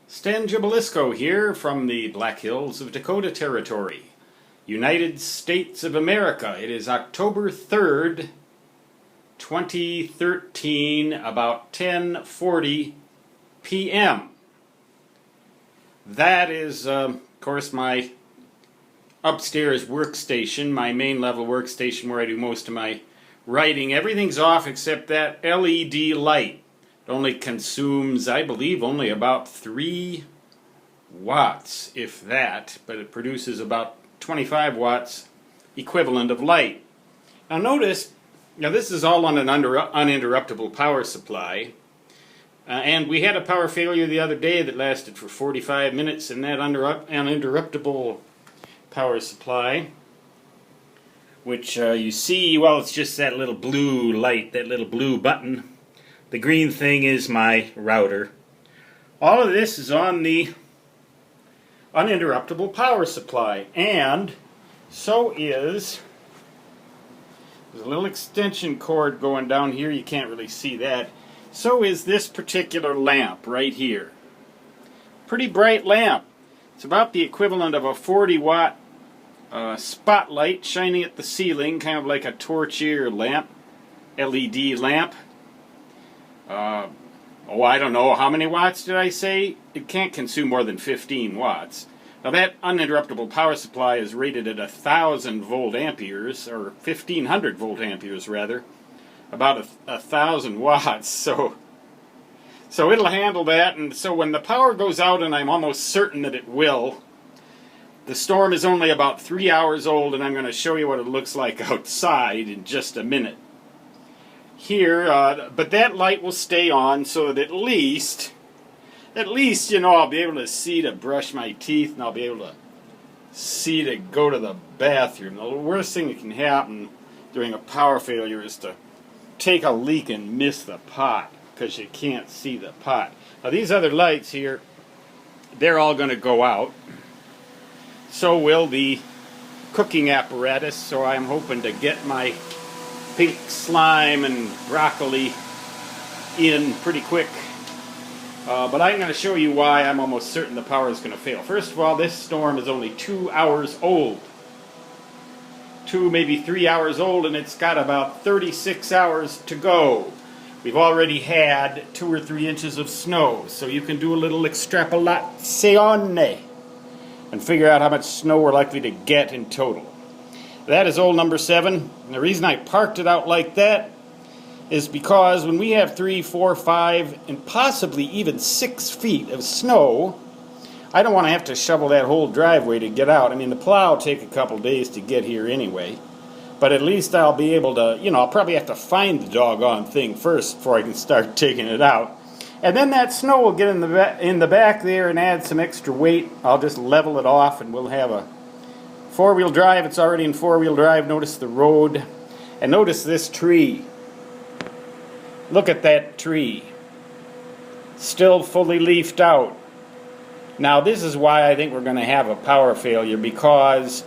Stan Gibilisco here from the Black Hills of Dakota Territory, United States of America. It is October 3rd, 2013, about 10:40 p.m. That is, of course, my upstairs workstation, my main level workstation where I do most of my writing. Everything's off except that LED light. It only consumes, I believe, only about 3 watts, if that, but it produces about 25 watts equivalent of light. Now notice, this is all on an uninterruptible power supply, and we had a power failure the other day that lasted for 45 minutes in that uninterruptible power supply, which you see, well, it's just that little blue light, that little blue button. The green thing is my router. All of this is on the uninterruptible power supply, and so is, there's a little extension cord going down here, you can't really see that. So is this particular lamp right here. Pretty bright lamp. It's about the equivalent of a 40-watt spotlight shining at the ceiling, kind of like a torch-ear lamp, LED lamp. I don't know, how many watts did I say? It can't consume more than 15 watts. Now that uninterruptible power supply is rated at 1,000 volt amperes, or 1,500 volt amperes rather, about 1,000 watts, so it'll handle that. And so when the power goes out, and I'm almost certain that it will, the storm is only about 3 hours old, and I'm going to show you what it looks like outside in just a minute. Here, but that light will stay on so that at least, I'll be able to see to brush my teeth, and I'll be able to see to go to the bathroom. The worst thing that can happen during a power failure is to take a leak and miss the pot, because you can't see the pot. Now these other lights here, they're all going to go out. So will the cooking apparatus, so I'm hoping to get my pink slime and broccoli in pretty quick. But I'm going to show you why I'm almost certain the power is going to fail. First of all, this storm is only 2 hours old. 2, maybe 3 hours old, and it's got about 36 hours to go. We've already had 2 or 3 inches of snow, so you can do a little extrapolazione and figure out how much snow we're likely to get in total. That is old number 7. And the reason I parked it out like that is because when we have 3, 4, 5, and possibly even 6 feet of snow, I don't want to have to shovel that whole driveway to get out. I mean, the plow will take a couple days to get here anyway. But at least I'll be able to, I'll probably have to find the doggone thing first before I can start taking it out. And then that snow will get in the back there and add some extra weight. I'll just level it off and we'll have a 4-wheel drive. It's already in 4-wheel drive. Notice the road. And notice this tree. Look at that tree. Still fully leafed out. Now this is why I think we're going to have a power failure, because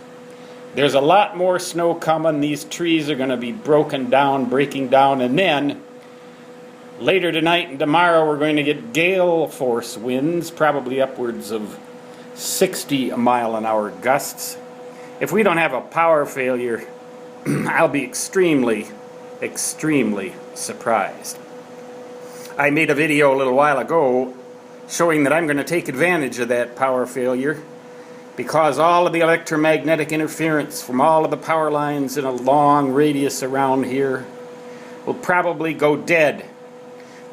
there's a lot more snow coming. These trees are going to be breaking down, and then later tonight and tomorrow we're going to get gale force winds, probably upwards of 60 mile-an-hour gusts. If we don't have a power failure, I'll be extremely, extremely surprised. I made a video a little while ago showing that I'm going to take advantage of that power failure, because all of the electromagnetic interference from all of the power lines in a long radius around here will probably go dead,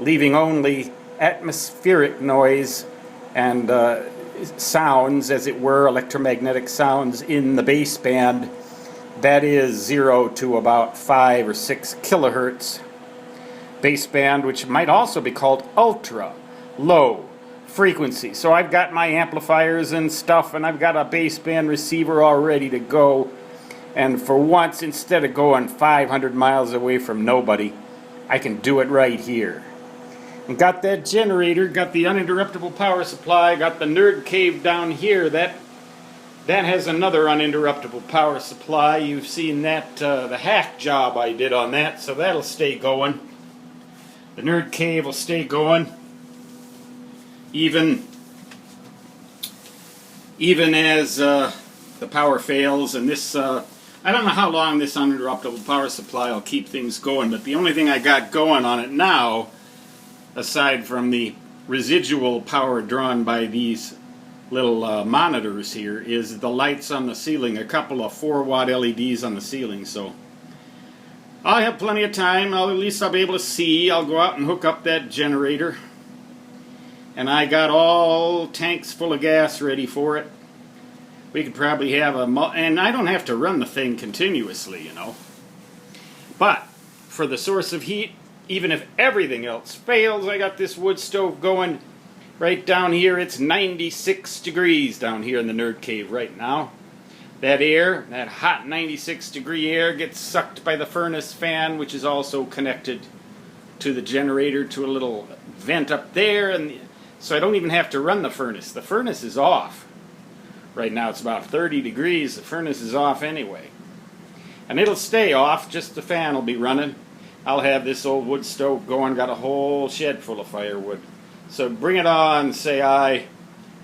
leaving only atmospheric noise and sounds, as it were, electromagnetic sounds in the baseband. That is 0 to about 5 or 6 kilohertz baseband, which might also be called ultra low frequency. So I've got my amplifiers and stuff, and I've got a baseband receiver all ready to go. And for once, instead of going 500 miles away from nobody, I can do it right here. And got that generator, got the uninterruptible power supply, got the nerd cave down here. That has another uninterruptible power supply. You've seen that, the hack job I did on that, so that'll stay going. The nerd cave will stay going. Even even as the power fails. And this, I don't know how long this uninterruptible power supply will keep things going, but the only thing I got going on it now, aside from the residual power drawn by these little monitors here, is the lights on the ceiling, a couple of 4-watt LEDs on the ceiling. So I'll have plenty of time. At least I'll be able to see. I'll go out and hook up that generator. And I got all tanks full of gas ready for it. We could probably have and I don't have to run the thing continuously, you know. But for the source of heat, even if everything else fails, I got this wood stove going right down here. It's 96 degrees down here in the Nerd Cave right now. That air, that hot 96 degree air, gets sucked by the furnace fan, which is also connected to the generator to a little vent up there, and so I don't even have to run the furnace. The furnace is off. Right now it's about 30 degrees. The furnace is off anyway. And it'll stay off, just the fan will be running. I'll have this old wood stove going, got a whole shed full of firewood. So bring it on, say I.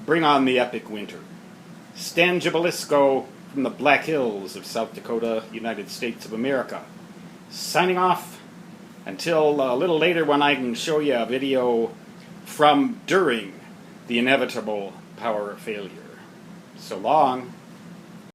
Bring on the epic winter. Stan Gibilisco from the Black Hills of South Dakota, United States of America. Signing off until a little later when I can show you a video from during the inevitable power failure. So long.